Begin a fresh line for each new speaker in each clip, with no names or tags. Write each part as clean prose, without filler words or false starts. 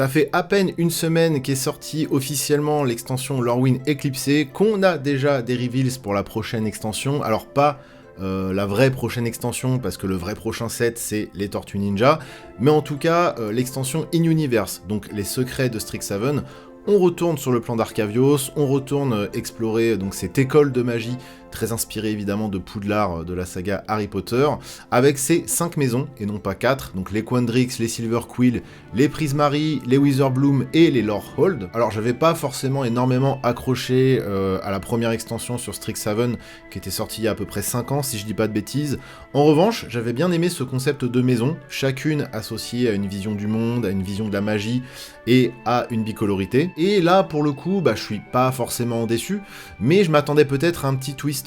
Ça fait à peine une semaine qu'est sortie officiellement l'extension Lorwyn Eclipsé, qu'on a déjà des reveals pour la prochaine extension, alors pas la vraie prochaine extension, parce que le vrai prochain set c'est les Tortues Ninja, mais en tout cas l'extension In-Universe, donc les secrets de Strixhaven. On retourne sur le plan d'Arcavios, on retourne explorer donc cette école de magie, très inspirée évidemment de Poudlard de la saga Harry Potter, avec ses 5 maisons, et non pas 4, donc les Quandrix, les Silverquill, les Prismari, les Witherbloom et les Lorehold. Alors j'avais pas forcément énormément accroché à la première extension sur Strixhaven, qui était sortie il y a à peu près 5 ans, si je dis pas de bêtises. En revanche, j'avais bien aimé ce concept de maisons, chacune associée à une vision du monde, à une vision de la magie, et à une bicolorité. Et là, pour le coup, je suis pas forcément déçu, mais je m'attendais peut-être à un petit twist.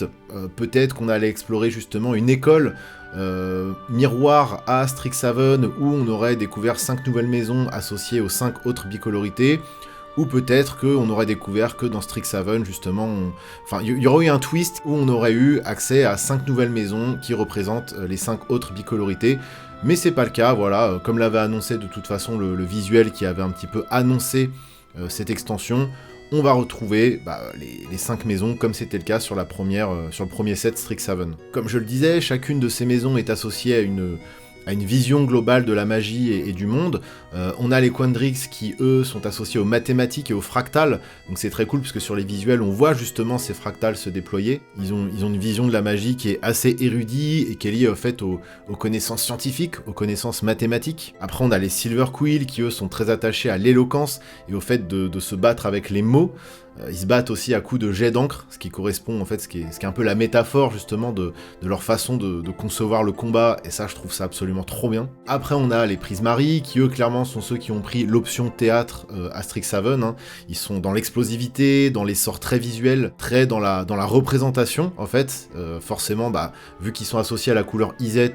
Peut-être qu'on allait explorer justement une école miroir à Strixhaven, où on aurait découvert 5 nouvelles maisons associées aux 5 autres bicolorités, ou peut-être qu'on aurait découvert que dans Strixhaven, justement, il y aurait eu un twist où on aurait eu accès à 5 nouvelles maisons qui représentent les 5 autres bicolorités. Mais c'est pas le cas, voilà, comme l'avait annoncé de toute façon le visuel qui avait un petit peu annoncé cette extension, on va retrouver les 5 maisons comme c'était le cas sur le premier set Strixhaven. Comme je le disais, chacune de ces maisons est associée à une vision globale de la magie et du monde. On a les Quandrix qui, eux, sont associés aux mathématiques et aux fractales, donc c'est très cool parce que sur les visuels, on voit justement ces fractales se déployer. Ils ont une vision de la magie qui est assez érudite et qui est liée au fait aux connaissances scientifiques, aux connaissances mathématiques. Après, on a les Silverquill qui, eux, sont très attachés à l'éloquence et au fait de se battre avec les mots. Ils se battent aussi à coups de jets d'encre, ce qui correspond en fait, ce qui est un peu la métaphore justement de leur façon de concevoir le combat, et ça je trouve ça absolument trop bien. Après on a les Prismari, qui eux clairement sont ceux qui ont pris l'option théâtre à Strixhaven, hein. Ils sont dans l'explosivité, dans les sorts très visuels, très dans la représentation en fait, forcément vu qu'ils sont associés à la couleur Izet,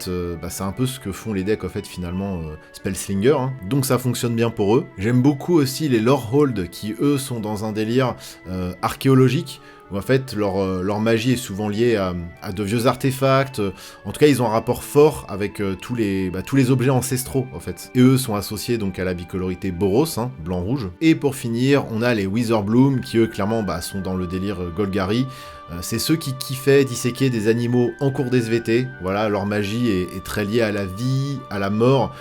c'est un peu ce que font les decks en fait finalement Spellslinger, hein. Donc ça fonctionne bien pour eux. J'aime beaucoup aussi les Lorehold qui eux sont dans un délire archéologique, où en fait leur magie est souvent liée à de vieux artefacts. En tout cas ils ont un rapport fort avec tous les objets ancestraux en fait. Et eux sont associés donc à la bicolorité Boros, hein, blanc-rouge. Et pour finir, on a les Witherbloom qui eux clairement sont dans le délire Golgari. C'est ceux qui kiffaient disséquer des animaux en cours d'SVT. Voilà, leur magie est très liée à la vie, à la mort.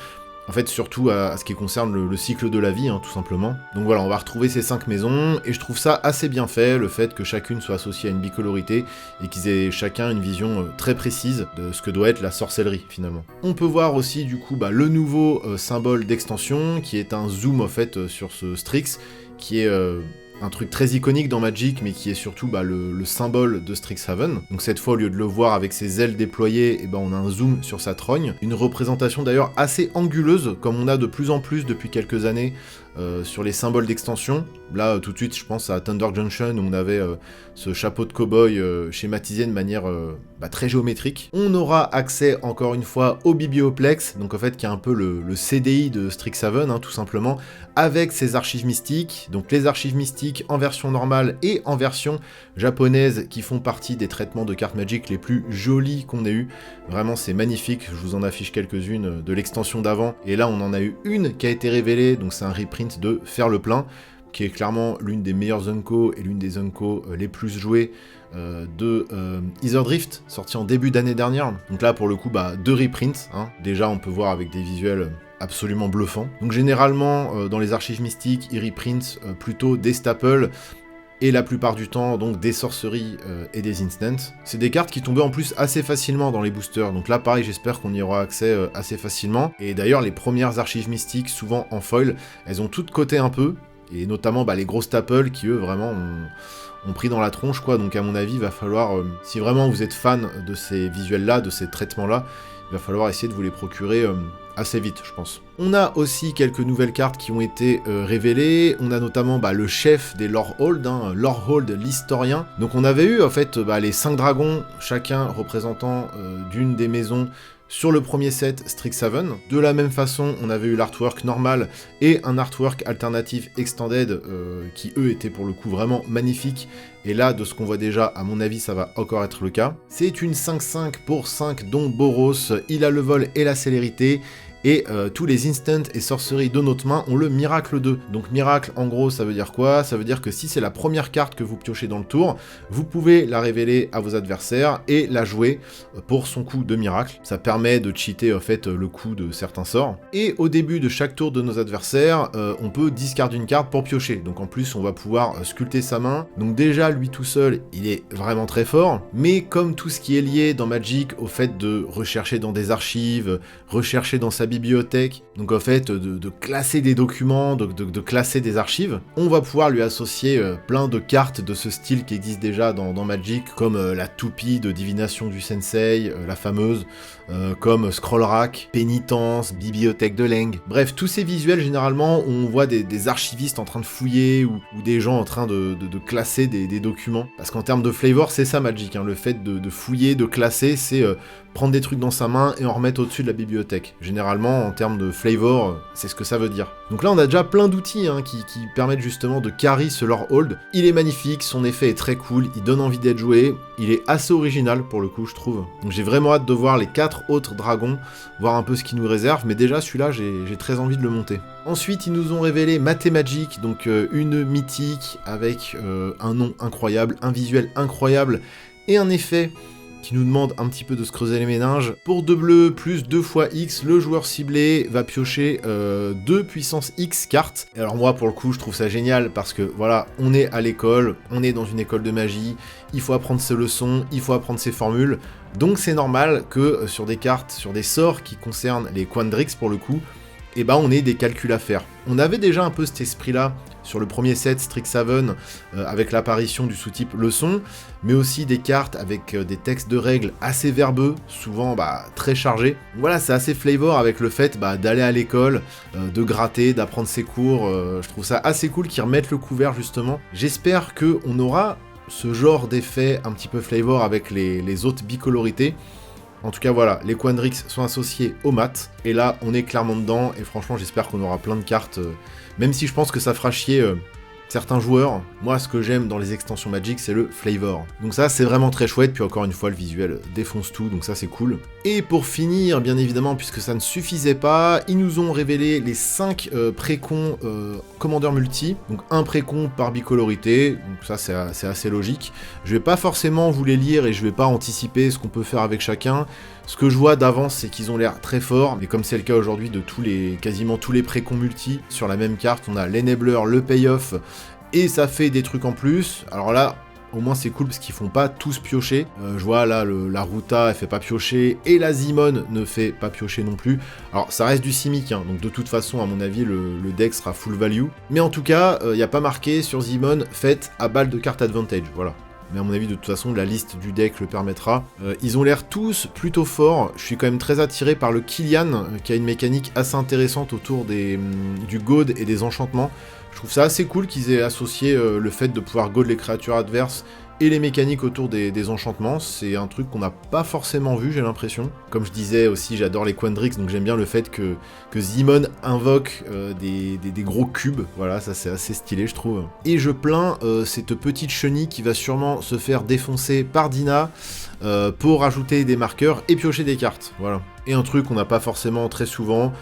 En fait, surtout à ce qui concerne le cycle de la vie, hein, tout simplement. Donc voilà, on va retrouver ces 5 maisons, et je trouve ça assez bien fait, le fait que chacune soit associée à une bicolorité, et qu'ils aient chacun une vision très précise de ce que doit être la sorcellerie, finalement. On peut voir aussi, du coup, le nouveau symbole d'extension, qui est un zoom, en fait, sur ce Strix, qui est un truc très iconique dans Magic, mais qui est surtout le symbole de Strixhaven. Donc cette fois, au lieu de le voir avec ses ailes déployées, on a un zoom sur sa trogne. Une représentation d'ailleurs assez anguleuse, comme on a de plus en plus depuis quelques années sur les symboles d'extension. Là, tout de suite, je pense à Thunder Junction, où on avait ce chapeau de cow-boy schématisé de manière très géométrique. On aura accès, encore une fois, au Biblioplex, donc en fait, qui est un peu le CDI de Strixhaven, hein, tout simplement, avec ses archives mystiques, donc les archives mystiques en version normale et en version japonaise, qui font partie des traitements de cartes Magic les plus jolis qu'on ait eu. Vraiment, c'est magnifique, je vous en affiche quelques-unes de l'extension d'avant, et là, on en a eu une qui a été révélée, donc c'est un reprint de Faire le plein, qui est clairement l'une des meilleures Unco et l'une des Unco les plus jouées de Etherdrift, sorti en début d'année dernière. Donc là, pour le coup, 2 reprints, hein. Déjà, on peut voir avec des visuels absolument bluffants. Donc généralement, dans les archives mystiques, ils reprintent plutôt des staples, et la plupart du temps, donc, des sorceries et des instants. C'est des cartes qui tombaient en plus assez facilement dans les boosters, donc là, pareil, j'espère qu'on y aura accès assez facilement. Et d'ailleurs, les premières archives mystiques, souvent en foil, elles ont toutes coté un peu, et notamment les gros staples qui, eux, vraiment ont pris dans la tronche, quoi. Donc à mon avis, il va falloir, si vraiment vous êtes fan de ces visuels-là, de ces traitements-là, il va falloir essayer de vous les procurer assez vite, je pense. On a aussi quelques nouvelles cartes qui ont été révélées. On a notamment le chef des Lorehold, hein, Lorehold l'historien. Donc on avait eu en fait les 5 dragons, chacun représentant d'une des maisons sur le premier set Strixhaven. De la même façon, on avait eu l'artwork normal et un artwork alternatif extended qui eux étaient pour le coup vraiment magnifiques. Et là, de ce qu'on voit déjà, à mon avis, ça va encore être le cas. C'est une 5/5 pour 5 dont Boros, il a le vol et la célérité. et tous les instants et sorceries de notre main ont le miracle 2. Donc miracle, en gros, ça veut dire quoi? Ça veut dire que si c'est la première carte que vous piochez dans le tour, vous pouvez la révéler à vos adversaires et la jouer pour son coup de miracle. Ça permet de cheater en fait le coup de certains sorts. Et au début de chaque tour de nos adversaires, on peut discarder une carte pour piocher. Donc en plus, on va pouvoir sculpter sa main. Donc déjà, lui tout seul, il est vraiment très fort. Mais comme tout ce qui est lié dans Magic au fait de rechercher dans des archives, rechercher dans sa bibliothèque, donc en fait de classer des documents, de classer des archives, on va pouvoir lui associer plein de cartes de ce style qui existe déjà dans Magic, comme la toupie de divination du sensei, la fameuse, comme Scroll Rack, Pénitence, Bibliothèque de Leng. Bref, tous ces visuels, généralement, on voit des archivistes en train de fouiller ou des gens en train de classer des documents. Parce qu'en termes de flavor, c'est ça Magic, hein, le fait de fouiller, de classer, c'est prendre des trucs dans sa main et en remettre au-dessus de la bibliothèque. Généralement, en termes de flavor, c'est ce que ça veut dire. Donc là, on a déjà plein d'outils hein, qui permettent justement de carry ce lore hold. Il est magnifique, son effet est très cool, il donne envie d'être joué, il est assez original pour le coup, je trouve. Donc j'ai vraiment hâte de voir les 4 autres dragons, voir un peu ce qu'ils nous réservent, mais déjà celui-là, j'ai très envie de le monter. Ensuite, ils nous ont révélé Mathemagic, donc une mythique avec un nom incroyable, un visuel incroyable et un effet qui nous demande un petit peu de se creuser les méninges. Pour 2 bleus plus 2 fois X, le joueur ciblé va piocher 2 puissance X cartes. Et alors moi pour le coup je trouve ça génial parce que voilà, on est à l'école, on est dans une école de magie, il faut apprendre ses leçons, il faut apprendre ses formules, donc c'est normal que sur des cartes, sur des sorts qui concernent les Quandrix pour le coup, et ben on ait des calculs à faire. On avait déjà un peu cet esprit-là sur le premier set Strixhaven avec l'apparition du sous-type leçon, mais aussi des cartes avec des textes de règles assez verbeux, souvent très chargés. Voilà, c'est assez flavor avec le fait d'aller à l'école, de gratter, d'apprendre ses cours. Je trouve ça assez cool qu'ils remettent le couvert justement. J'espère qu'on aura ce genre d'effet un petit peu flavor avec les autres bicolorités. En tout cas voilà, les Quandrix sont associés au mat, et là on est clairement dedans, et franchement j'espère qu'on aura plein de cartes, même si je pense que ça fera chier certains joueurs. Moi ce que j'aime dans les extensions Magic c'est le flavor. Donc ça c'est vraiment très chouette, puis encore une fois le visuel défonce tout, donc ça c'est cool. Et pour finir, bien évidemment, puisque ça ne suffisait pas, ils nous ont révélé les 5 précons commandeurs multi, donc un précon par bicolorité, donc ça c'est assez logique. Je vais pas forcément vous les lire et je vais pas anticiper ce qu'on peut faire avec chacun. Ce que je vois d'avance, c'est qu'ils ont l'air très forts, mais comme c'est le cas aujourd'hui de quasiment tous les précons multi, sur la même carte, on a l'enabler, le payoff, et ça fait des trucs en plus. Alors là, au moins c'est cool parce qu'ils font pas tous piocher. Je vois là, la Ruta elle fait pas piocher, et la Zimon ne fait pas piocher non plus. Alors ça reste du Simic, hein, donc de toute façon à mon avis le deck sera full value. Mais en tout cas, il n'y a pas marqué sur Zimon, faites à balle de carte advantage, voilà. Mais à mon avis, de toute façon, la liste du deck le permettra. Ils ont l'air tous plutôt forts. Je suis quand même très attiré par le Killian, qui a une mécanique assez intéressante autour du goad et des enchantements. Je trouve ça assez cool qu'ils aient associé le fait de pouvoir goad les créatures adverses et les mécaniques autour des enchantements. C'est un truc qu'on n'a pas forcément vu, j'ai l'impression. Comme je disais aussi, j'adore les Quandrix, donc j'aime bien le fait que Zimon invoque des gros cubes. Voilà, ça c'est assez stylé, je trouve. Et je plains cette petite chenille qui va sûrement se faire défoncer par Dina pour rajouter des marqueurs et piocher des cartes. Voilà. Et un truc qu'on n'a pas forcément très souvent,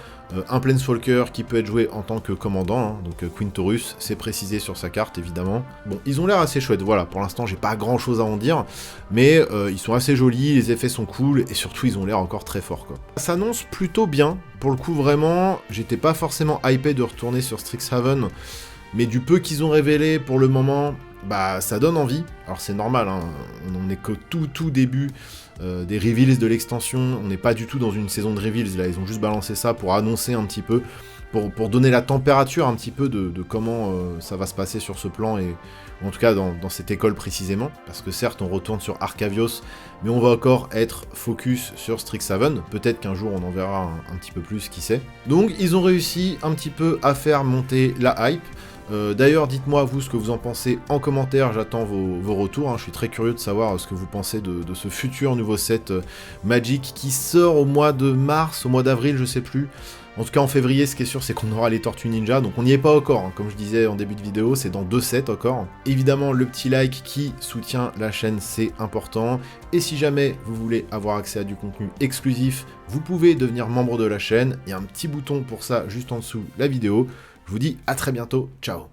un Planeswalker qui peut être joué en tant que commandant, hein, donc Quintorus, c'est précisé sur sa carte évidemment. Bon, ils ont l'air assez chouettes, voilà, pour l'instant j'ai pas grand chose à en dire, mais ils sont assez jolis, les effets sont cool, et surtout ils ont l'air encore très forts quoi. Ça s'annonce plutôt bien, pour le coup vraiment, j'étais pas forcément hypé de retourner sur Strixhaven, mais du peu qu'ils ont révélé pour le moment, ça donne envie. Alors c'est normal, hein, on n'est que tout début des reveals de l'extension, on n'est pas du tout dans une saison de reveals, là ils ont juste balancé ça pour annoncer un petit peu, pour donner la température un petit peu de comment ça va se passer sur ce plan, et en tout cas dans cette école précisément, parce que certes on retourne sur Arcavios, mais on va encore être focus sur Strixhaven, peut-être qu'un jour on en verra un petit peu plus, qui sait. Donc ils ont réussi un petit peu à faire monter la hype. D'ailleurs, dites-moi vous ce que vous en pensez en commentaire, j'attends vos retours, hein. Je suis très curieux de savoir ce que vous pensez de ce futur nouveau set Magic qui sort au mois de mars, au mois d'avril, je sais plus. En tout cas, en février, ce qui est sûr, c'est qu'on aura les Tortues Ninja, donc on n'y est pas encore, hein. Comme je disais en début de vidéo, c'est dans 2 sets encore. Évidemment, le petit like qui soutient la chaîne, c'est important. Et si jamais vous voulez avoir accès à du contenu exclusif, vous pouvez devenir membre de la chaîne. Il y a un petit bouton pour ça juste en dessous de la vidéo. Je vous dis à très bientôt, ciao.